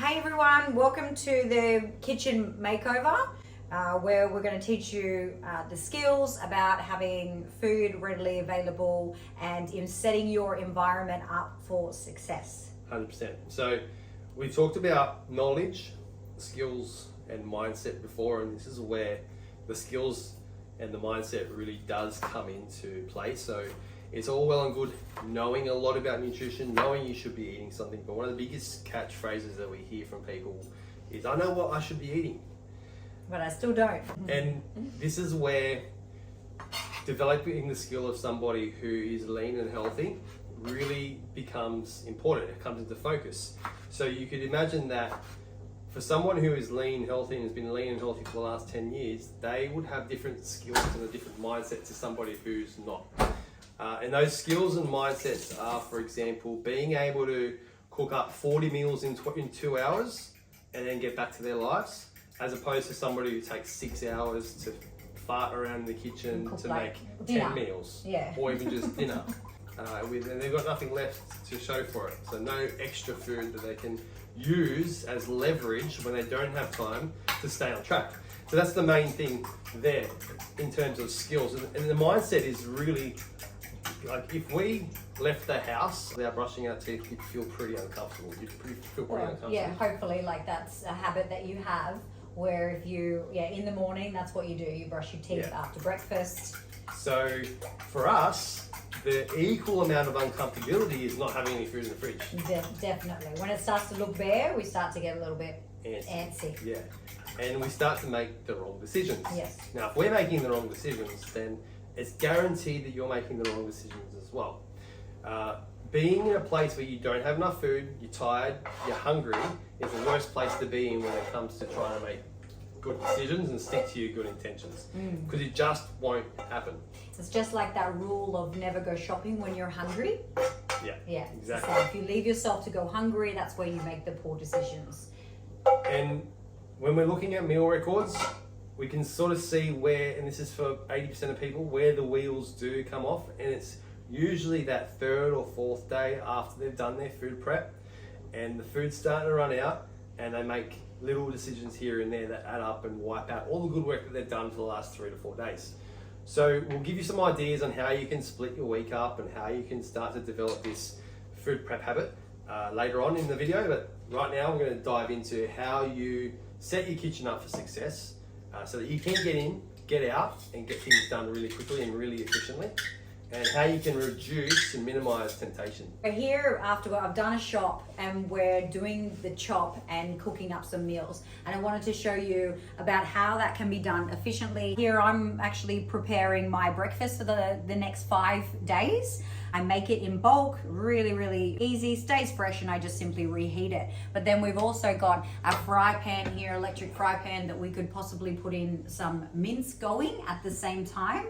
Hey everyone, welcome to the kitchen makeover where we're going to teach you the skills about having food readily available and in setting your environment up for success. 100%. So we talked about knowledge, skills and mindset before, and this is where the skills and the mindset really does come into play. So it's all well and good knowing a lot about nutrition, knowing you should be eating something, but one of the biggest catchphrases that we hear from people is, I know what I should be eating, but I still don't. And this is where developing the skill of somebody who is lean and healthy really becomes important. It comes into focus. So you could imagine that for someone who is lean, healthy, and has been lean and healthy for the last 10 years, they would have different skills and a different mindset to somebody who's not. And those skills and mindsets are, for example, being able to cook up 40 meals in 2 hours and then get back to their lives, as opposed to somebody who takes 6 hours to fart around in the kitchen to make 10 meals, or even just dinner. And they've got nothing left to show for it. So no extra food that they can use as leverage when they don't have time to stay on track. So that's the main thing there in terms of skills. And the mindset is really, like, if we left the house without brushing our teeth, you'd feel pretty uncomfortable. Uncomfortable. Yeah, hopefully like that's a habit that you have where if you, in the morning, that's what you do. You brush your teeth after breakfast. So for us, the equal amount of uncomfortability is not having any food in the fridge. Definitely. When it starts to look bare, we start to get a little bit antsy. Yeah. And we start to make the wrong decisions. Yes. Now, if we're making the wrong decisions, then it's guaranteed that you're making the wrong decisions as well. Being in a place where you don't have enough food, you're tired, you're hungry, is the worst place to be in when it comes to trying to make good decisions and stick to your good intentions, because it just won't happen. It's just like that rule of never go shopping when you're hungry. Yeah, exactly. So if you leave yourself to go hungry, that's where you make the poor decisions. And when we're looking at meal records, we can sort of see where, and this is for 80% of people, where the wheels do come off, and it's usually that third or fourth day after they've done their food prep and the food's starting to run out, and they make little decisions here and there that add up and wipe out all the good work that they've done for the last 3 to 4 days. So we'll give you some ideas on how you can split your week up and how you can start to develop this food prep habit later on in the video, but right now I'm going to dive into how you set your kitchen up for success so that you can get in, get out, and get things done really quickly and really efficiently, and how you can reduce and minimize temptation. Here, after I've done a shop and we're doing the chop and cooking up some meals, and I wanted to show you about how that can be done efficiently. Here I'm actually preparing my breakfast for the next 5 days. I make it in bulk, really easy, stays fresh, and I just simply reheat it. But then we've also got a fry pan here, electric fry pan, that we could possibly put in some mince going at the same time.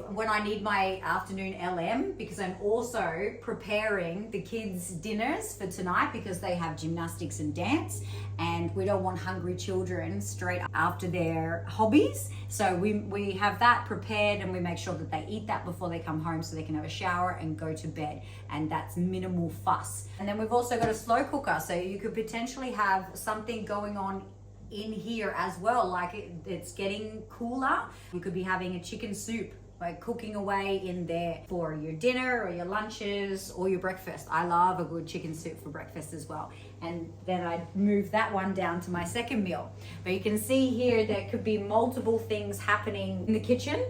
When I need my afternoon LM, because I'm also preparing the kids' dinners for tonight because they have gymnastics and dance, and we don't want hungry children straight after their hobbies. So we have that prepared, and we make sure that they eat that before they come home so they can have a shower and go to bed, and that's minimal fuss. And then we've also got a slow cooker, so you could potentially have something going on in here as well, like it's getting cooler. You could be having a chicken soup, like cooking away in there for your dinner or your lunches or your breakfast. I love a good chicken soup for breakfast as well. And then I move that one down to my second meal. But you can see here there could be multiple things happening in the kitchen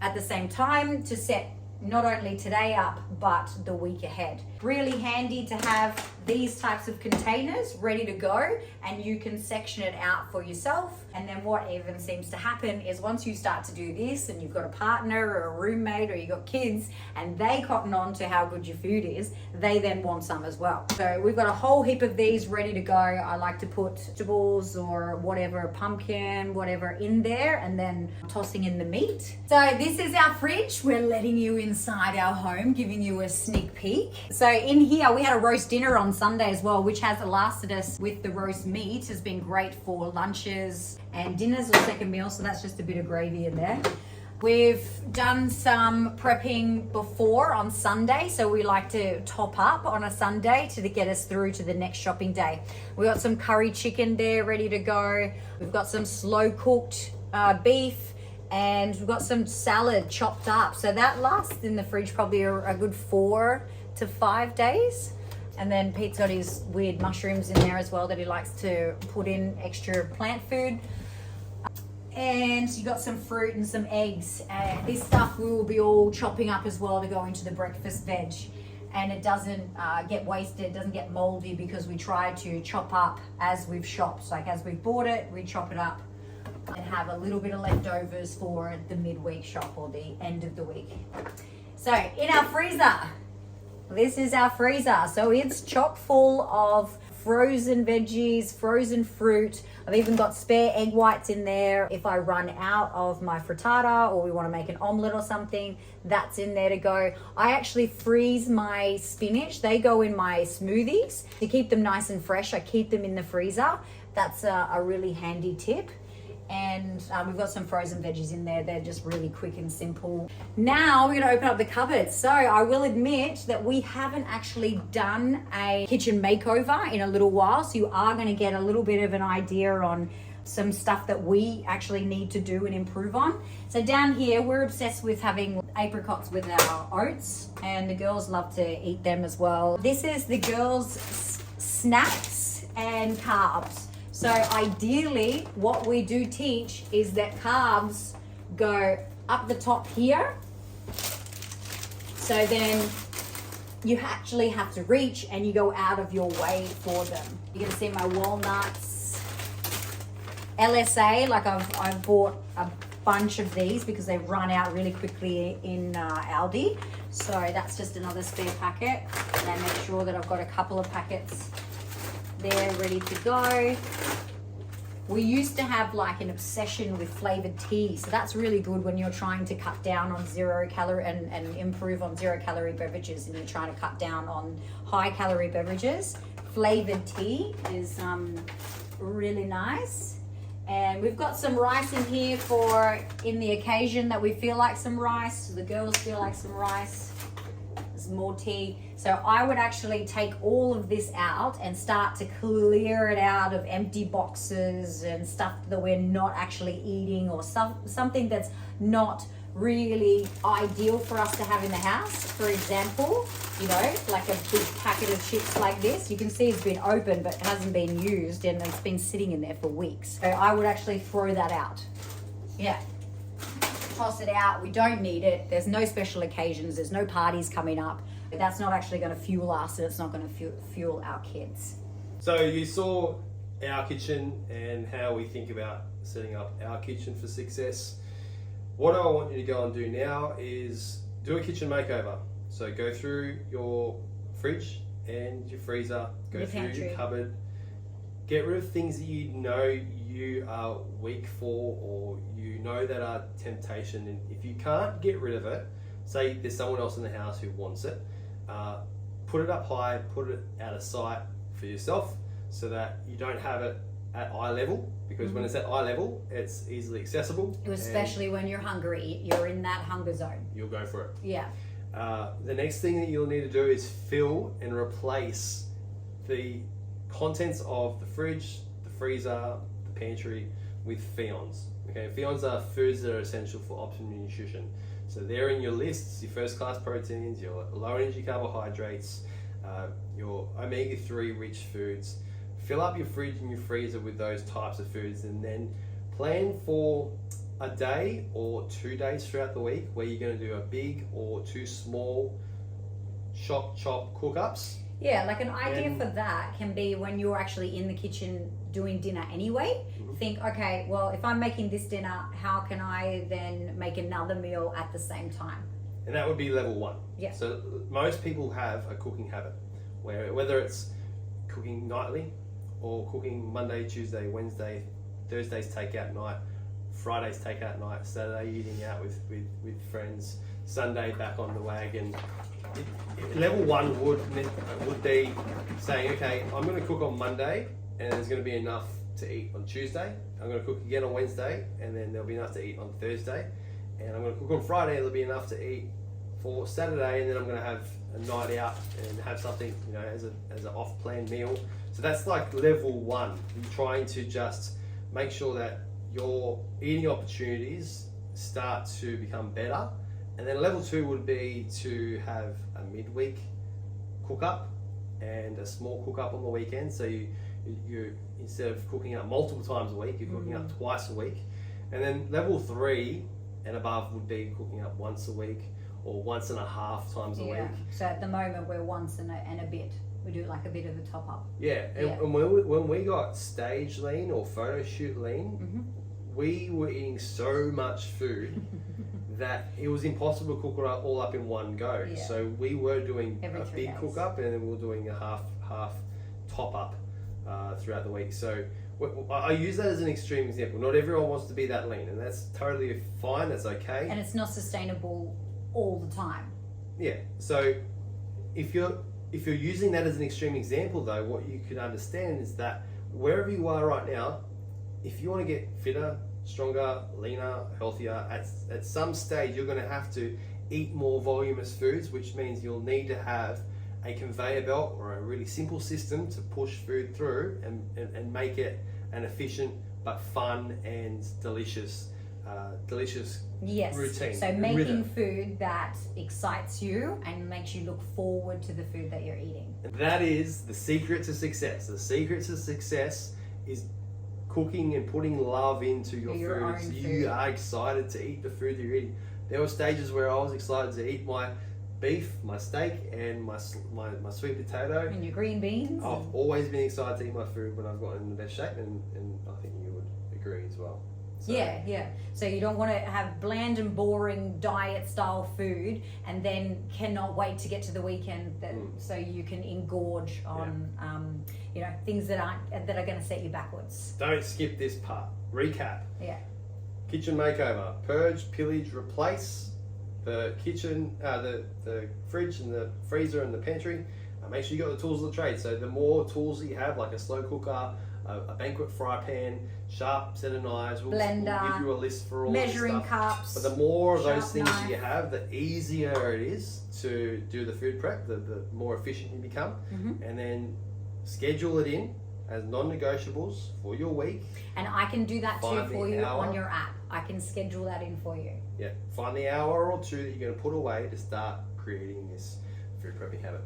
at the same time to set not only today up, but the week ahead. Really handy to have these types of containers ready to go, and you can section it out for yourself. And then what even seems to happen is once you start to do this and you've got a partner or a roommate or you've got kids and they cotton on to how good your food is, they then want some as well. So we've got a whole heap of these ready to go. I like to put vegetables or whatever, pumpkin, whatever in there, and then tossing in the meat. So this is our fridge. We're letting you inside our home, giving you a sneak peek. So in here, we had a roast dinner on Sunday as well, which has lasted us with the roast meat, has been great for lunches and dinners or second meal. So that's just a bit of gravy in there. We've done some prepping before on Sunday, so we like to top up on a Sunday to get us through to the next shopping day. We got some curry chicken there ready to go. We've got some slow cooked beef, and we've got some salad chopped up. So that lasts in the fridge probably a good 4 to 5 days. And then Pete's got his weird mushrooms in there as well that he likes to put in extra plant food. And you got some fruit and some eggs. This stuff we will be all chopping up as well to go into the breakfast veg. And it doesn't get wasted, it doesn't get moldy, because we try to chop up as we've shopped. Like as we've bought it, we chop it up and have a little bit of leftovers for the midweek shop or the end of the week. So in our freezer, this is our freezer. So it's chock full of frozen veggies, frozen fruit. I've even got spare egg whites in there. If I run out of my frittata or we want to make an omelette or something, that's in there to go. I actually freeze my spinach. They go in my smoothies. To keep them nice and fresh, I keep them in the freezer. That's a really handy tip. And we've got some frozen veggies in there. They're just really quick and simple. Now we're gonna open up the cupboards. So I will admit that we haven't actually done a kitchen makeover in a little while. So you are gonna get a little bit of an idea on some stuff that we actually need to do and improve on. So down here, we're obsessed with having apricots with our oats, and the girls love to eat them as well. This is the girls' snacks and carbs. So ideally, what we do teach is that carbs go up the top here. So then you actually have to reach and you go out of your way for them. You're gonna see my walnuts, LSA, like I've bought a bunch of these because they run out really quickly in Aldi. So that's just another spare packet. And I make sure that I've got a couple of packets there ready to go. We used to have like an obsession with flavored tea, so that's really good when you're trying to cut down on 0 calorie and improve on 0 calorie beverages, and you're trying to cut down on high calorie beverages. Flavored tea is really nice. And we've got some rice in here for in the occasion that we feel like some rice, the girls feel like some rice. There's more tea. So I would actually take all of this out and start to clear it out of empty boxes and stuff that we're not actually eating, or something that's not really ideal for us to have in the house. For example, you know, like a big packet of chips like this. You can see it's been opened but hasn't been used, and it's been sitting in there for weeks. So I would actually throw that out. Yeah. Toss it out. We don't need it. There's no special occasions. There's no parties coming up. That's not actually going to fuel us, and it's not going to fuel our kids. So you saw our kitchen and how we think about setting up our kitchen for success. What I want you to go and do now is do a kitchen makeover. So go through your fridge and your freezer, go through pantry, your cupboard, get rid of things that you know you are weak for, or you know that are temptation. And if you can't get rid of it, say there's someone else in the house who wants it, put it up high, put it out of sight for yourself, so that you don't have it at eye level, because when it's at eye level, it's easily accessible. Especially when you're hungry, you're in that hunger zone. You'll go for it. Yeah. The next thing that you'll need to do is fill and replace the contents of the fridge, the freezer, the pantry with FEONs. Okay, FEONs are foods that are essential for optimum nutrition. So they're in your lists: your first class proteins, your low energy carbohydrates, your omega-3 rich foods. Fill up your fridge and your freezer with those types of foods, and then plan for a day or 2 days throughout the week where you're going to do a big or 2 small chop cook-ups. Yeah, like an idea for that can be when you're actually in the kitchen doing dinner anyway. Think, okay, well, if I'm making this dinner, how can I then make another meal at the same time? And that would be level 1. Yeah. So most people have a cooking habit, where whether it's cooking nightly or cooking Monday, Tuesday, Wednesday, Thursday's takeout night, Friday's takeout night, Saturday eating out with friends, Sunday back on the wagon. Level 1 would be saying, okay, I'm going to cook on Monday and there's going to be enough to eat on Tuesday. I'm going to cook again on Wednesday and then there'll be enough to eat on Thursday. and I'm going to cook on Friday. It'll be enough to eat for Saturday, and then I'm going to have a night out and have something, you know, as an off-plan meal. So that's like level 1. You're trying to just make sure that your eating opportunities start to become better. And then level 2 would be to have a midweek cook up and a small cook up on the weekend. So you instead of cooking up multiple times a week, you're cooking up twice a week. And then level 3 and above would be cooking up once a week or 1.5 times a week. So at the moment we're once and a bit. We do like a bit of a top up. And when we got stage lean or photo shoot lean, we were eating so much food that it was impossible to cook it all up in one go. Yeah. So we were doing Every a 3 big days. cook up, and then we were doing a half top up throughout the week. So I use that as an extreme example. Not everyone wants to be that lean, and that's totally fine. That's okay. And it's not sustainable all the time. Yeah. So if you're using that as an extreme example, though, what you can understand is that wherever you are right now, if you want to get fitter, stronger, leaner, healthier, at some stage you're going to have to eat more voluminous foods, which means you'll need to have a conveyor belt or a really simple system to push food through and make it an efficient but fun and delicious routine. So making food that excites you and makes you look forward to the food that you're eating. That is the secret to success. The secret to success is cooking and putting love into your food. So you are excited to eat the food that you're eating. There were stages where I was excited to eat my beef, my steak, and my sweet potato. And your green beans. I've always been excited to eat my food when I've gotten in the best shape, and I think you would agree as well. So. Yeah. So you don't want to have bland and boring diet style food and then cannot wait to get to the weekend so you can engorge on things that are going to set you backwards. Don't skip this part. Recap. Yeah. Kitchen makeover. Purge, pillage, replace the kitchen, the fridge and the freezer and the pantry. Make sure you got the tools of the trade. So the more tools that you have, like a slow cooker, a banquet fry pan, sharp set of knives. Blender, we'll give you a list for all measuring this stuff. cups. But the more of those things knife. you have, the easier it is to do the food prep, the more efficient you become. And then schedule it in as non-negotiables for your week. And I can do that Find too for the you hour. on your app. I can schedule that in for you. Yeah, find the hour or two that you're going to put away to start creating this food prepping habit.